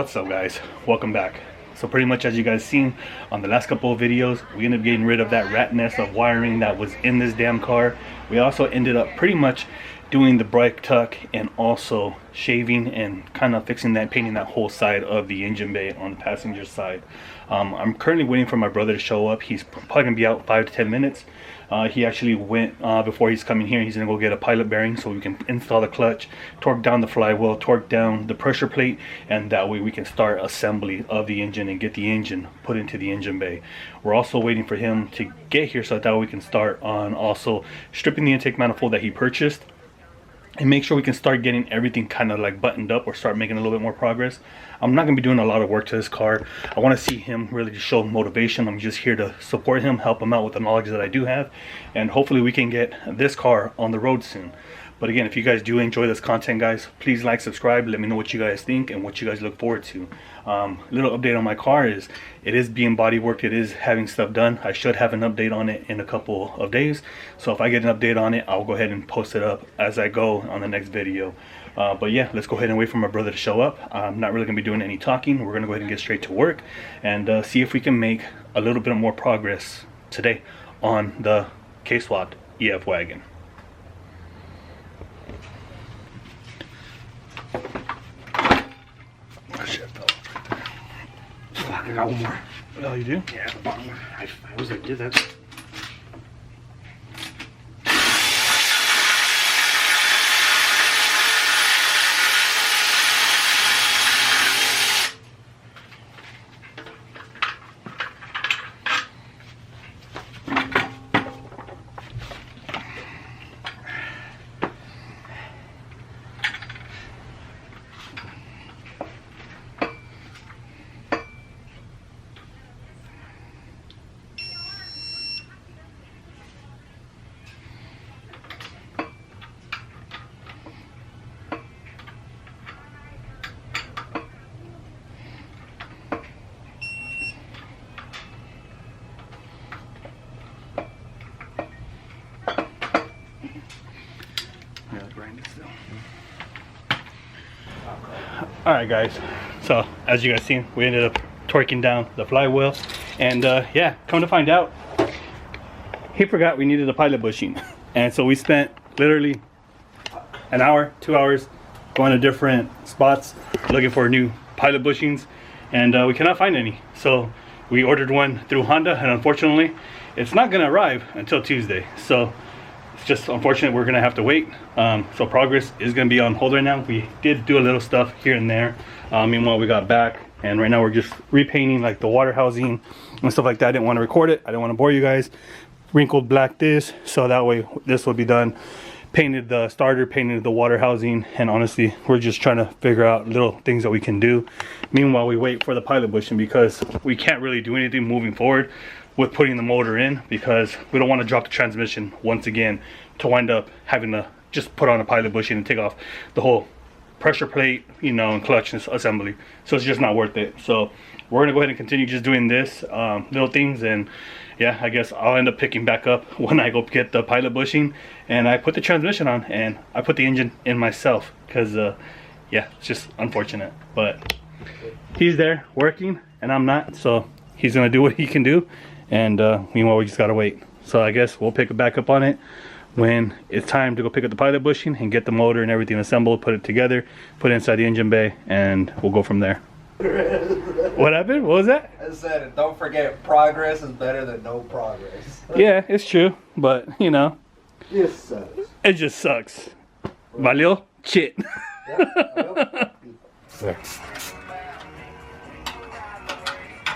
What's up, guys? Welcome back. So pretty much, as you guys seen on the last couple of videos, we ended up getting rid of that rat nest of wiring that was in this damn car. We also ended up pretty much doing the brake tuck and also shaving and kind of fixing that, painting that whole side of the engine bay on the passenger side. I'm currently waiting for my brother to show up. He's probably gonna be out 5 to 10 minutes. He actually went, before he's coming here, he's gonna go get a pilot bearing so we can install the clutch, torque down the flywheel, torque down the pressure plate, and that way we can start assembly of the engine and get the engine put into the engine bay. We're also waiting for him to get here so that way we can start on also stripping the intake manifold that he purchased and make sure we can start getting everything kind of like buttoned up or start making a little bit more progress. I'm not going to be doing a lot of work to this car. I want to see him really show motivation. I'm just here to support him, help him out with the knowledge that I do have, and hopefully we can get this car on the road soon. But again, if you guys do enjoy this content, guys, please like, subscribe, let me know what you guys think and what you guys look forward to. Little update on my car is it is being body worked, it is having stuff done. I should have an update on it in a couple of days, so if I get an update on it, I'll go ahead and post it up as I go on the next video. But yeah, let's go ahead and wait for my brother to show up. I'm not really gonna be doing any talking. We're gonna go ahead and get straight to work and see if we can make a little bit more progress today on the K-Swat EF wagon. Oh shit, fell off right there. Fuck, I got one more. Oh, you do? Yeah, the bottom one. I always did that. Alright guys, so as you guys seen, we ended up torquing down the flywheel, and yeah, come to find out, he forgot we needed a pilot bushing, and so we spent literally an hour, 2 hours going to different spots looking for new pilot bushings, and we cannot find any. So we ordered one through Honda, and unfortunately it's not going to arrive until Tuesday, so it's just unfortunate. We're gonna have to wait. So progress is gonna be on hold right now. We did do a little stuff here and there meanwhile we got back, and right now we're just repainting like the water housing and stuff like that. I didn't want to record it, I didn't want to bore you guys. Wrinkled black this so that way this will be done. Painted the starter, painted the water housing, and honestly we're just trying to figure out little things that we can do meanwhile we wait for the pilot bushing, because we can't really do anything moving forward with putting the motor in, because we don't want to drop the transmission once again to wind up having to just put on a pilot bushing and take off the whole pressure plate, you know, and clutch assembly. So it's just not worth it. So we're gonna go ahead and continue just doing this little things, and yeah, I guess I'll end up picking back up when I go get the pilot bushing and I put the transmission on and I put the engine in myself, because yeah, it's just unfortunate, but he's there working and I'm not, so he's gonna do what he can do. And meanwhile we just gotta wait. So I guess we'll pick it back up on it when it's time to go pick up the pilot bushing and get the motor and everything assembled, put it together, put it inside the engine bay, and we'll go from there. What happened? What was that? I said, don't forget, progress is better than no progress. Yeah, it's true, but you know, It sucks. it just sucks. Valió shit. There.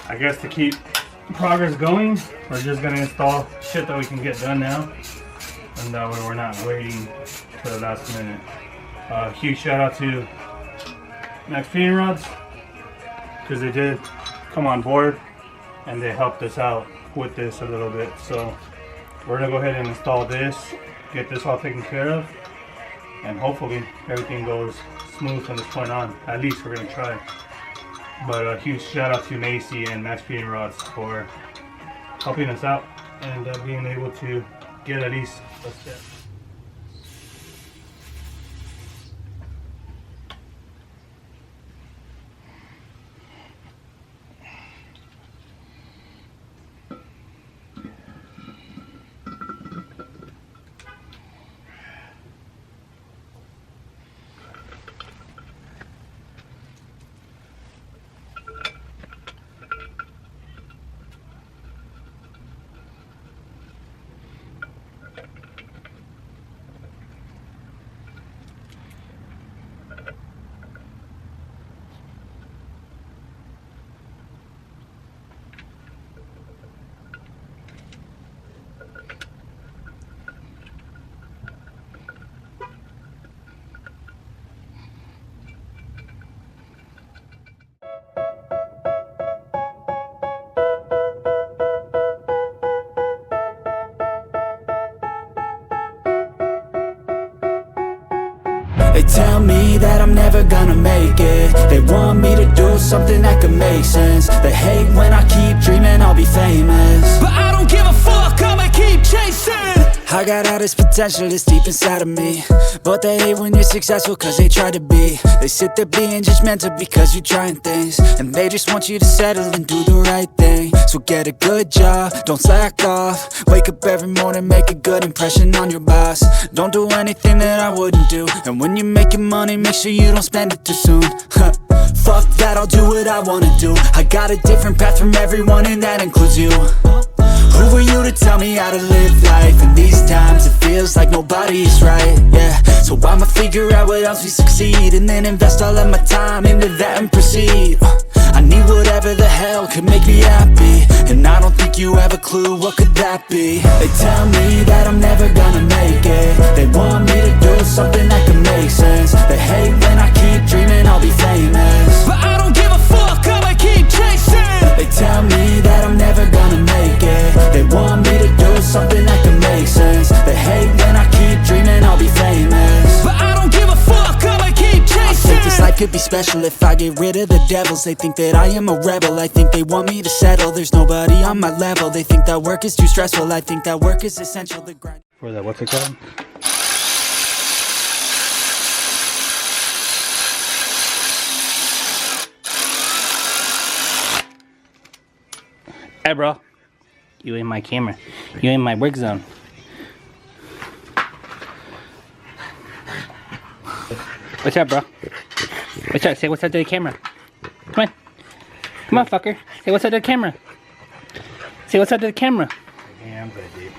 I guess to keep progress going, we're just gonna install shit that we can get done now, and that way we're not waiting for the last minute. Huge shout out to MAXPEEDINGRODS, because they did come on board and they helped us out with this a little bit. So we're gonna go ahead and install this, get this all taken care of, and hopefully everything goes smooth from this point on. At least we're gonna try. But a huge shout out to Macy and MAXPEEDINGRODS for helping us out and being able to get at least a step. me that I'm never gonna make it. They want me to do something that could make sense. They hate when I keep dreaming I'll be famous, but I don't give a fuck, I'ma keep chasing. I got all this potential that's deep inside of me, but they hate when you're successful cause they try to be. They sit there being judgmental because you're trying things, and they just want you to settle and do the right thing. So get a good job, don't slack off. Wake up every morning, make a good impression on your boss. Don't do anything that I wouldn't do, and when you're making money, make sure you don't spend it too soon. Fuck that, I'll do what I wanna do. I got a different path from everyone, and that includes you. Who are you to tell me how to live life? In these times it feels like nobody is right, yeah. So I'ma figure out what else we succeed, and then invest all of my time into that and proceed. I need whatever the hell could make me happy, and I don't think you have a clue what could that be. They tell me that I'm never gonna make it. They want me to do something that could make sense. They hate when I keep dreaming I'll be famous, but I don't give a fuck, I'ma keep chasing. They tell me that I'm never gonna make it. They want me to do something that can make sense. They hate when I keep dreaming I'll be famous, but I don't give a fuck, I'ma keep chasing. I think this life could be special if I get rid of the devils. They think that I am a rebel, I think they want me to settle. There's nobody on my level. They think that work is too stressful, I think that work is essential. The grind For that, what's it called? Hey bro, you in my camera. You in my work zone. What's up, bro? What's up? Say what's up to the camera. Come on. Come on, fucker. Say what's up to the camera. Say what's up to the camera. Yeah, I'm good, dude.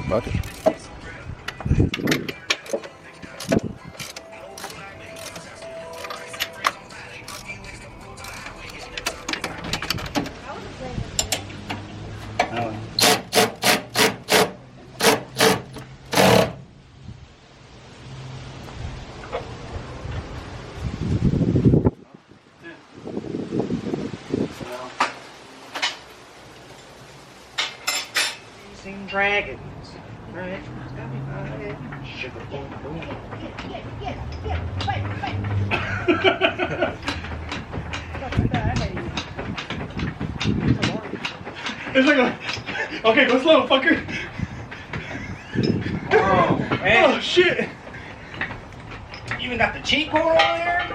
Okay. Dragons. Right? It's like a... Okay, go slow, fucker. Oh, man. Oh, shit. You even got the cheat code on there?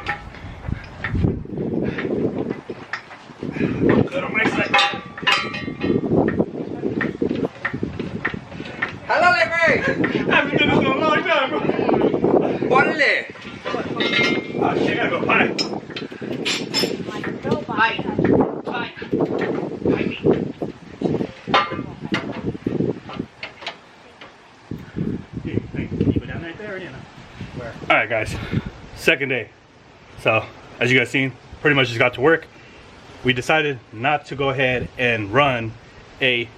Good on my side. Hello, Lebre! I haven't done this in a long time, bro. Ponle! Oh, shit, I gotta go. Bye. Bye. Bye. Alright guys, second day. So as you guys seen, pretty much just got to work. We decided not to go ahead and run a,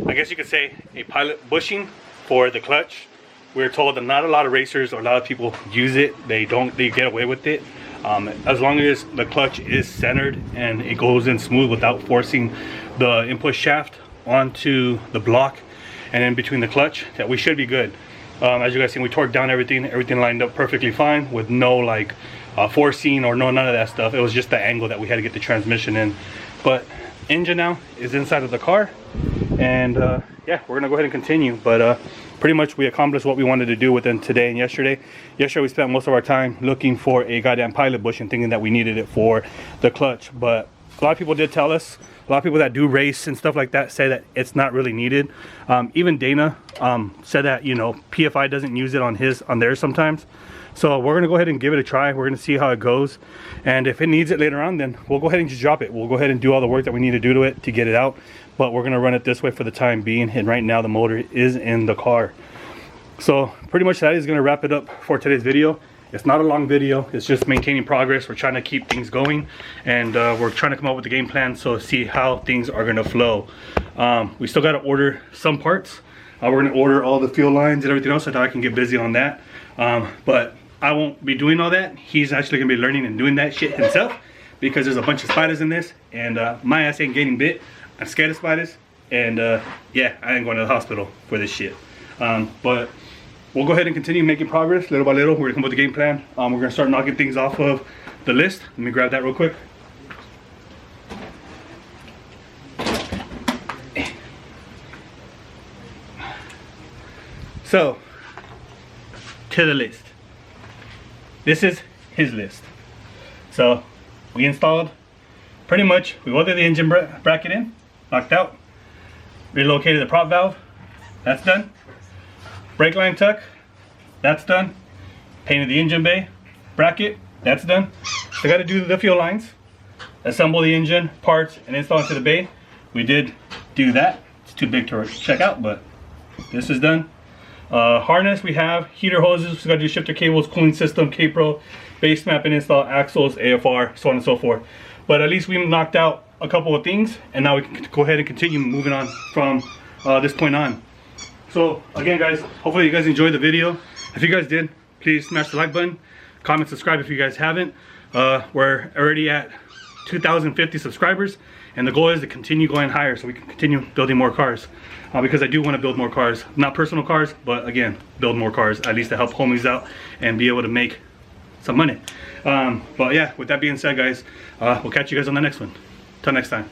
I guess you could say, a pilot bushing for the clutch. We were told that not a lot of racers or a lot of people use it. They get away with it. As long as the clutch is centered and it goes in smooth without forcing the input shaft onto the block and in between the clutch, that we should be good. As you guys seen, we torqued down everything lined up perfectly fine with no like forcing or none of that stuff. It was just the angle that we had to get the transmission in. But engine now is inside of the car, and yeah, we're gonna go ahead and continue. But pretty much we accomplished what we wanted to do within today and yesterday. Yesterday we spent most of our time looking for a goddamn pilot bush and thinking that we needed it for the clutch, but a lot of people did tell us, a lot of people that do race and stuff like that say that it's not really needed. Even Dana said that, you know, PFI doesn't use it on theirs sometimes. So we're gonna go ahead and give it a try. We're gonna see how it goes, and if it needs it later on, then we'll go ahead and just drop it. We'll go ahead and do all the work that we need to do to it to get it out, but we're gonna run it this way for the time being. And right now the motor is in the car. So pretty much that is gonna wrap it up for today's video. It's not a long video, it's just maintaining progress. We're trying to keep things going, and we're trying to come up with a game plan, so see how things are gonna flow. We still gotta order some parts. We're gonna order all the fuel lines and everything else so that I can get busy on that. But I won't be doing all that. He's actually gonna be learning and doing that shit himself, because there's a bunch of spiders in this, and my ass ain't getting bit. I'm scared of spiders, and yeah, I ain't going to the hospital for this shit. But we'll go ahead and continue making progress little by little. We're gonna come up with a game plan. We're gonna start knocking things off of the list. Let me grab that real quick. So, to the list. This is his list. So, we installed, pretty much, we welded the engine bracket in, knocked out, relocated the prop valve, that's done. Brake line tuck, that's done. Painted the engine bay bracket, that's done. So I got to do the fuel lines, assemble the engine parts, and install into the bay. We did do that. It's too big to check out, but this is done. Harness, we have heater hoses, we got to do shifter cables, cooling system, K-Pro, base map and install, axles, AFR, so on and so forth. But at least we knocked out a couple of things, and now we can go ahead and continue moving on from this point on. So again guys, hopefully you guys enjoyed the video. If you guys did, please smash the like button, comment, subscribe if you guys haven't. We're already at 2,050 subscribers, and the goal is to continue going higher so we can continue building more cars, because I do want to build more cars, not personal cars, but again, build more cars, at least to help homies out and be able to make some money. But yeah, with that being said guys, we'll catch you guys on the next one. Till next time.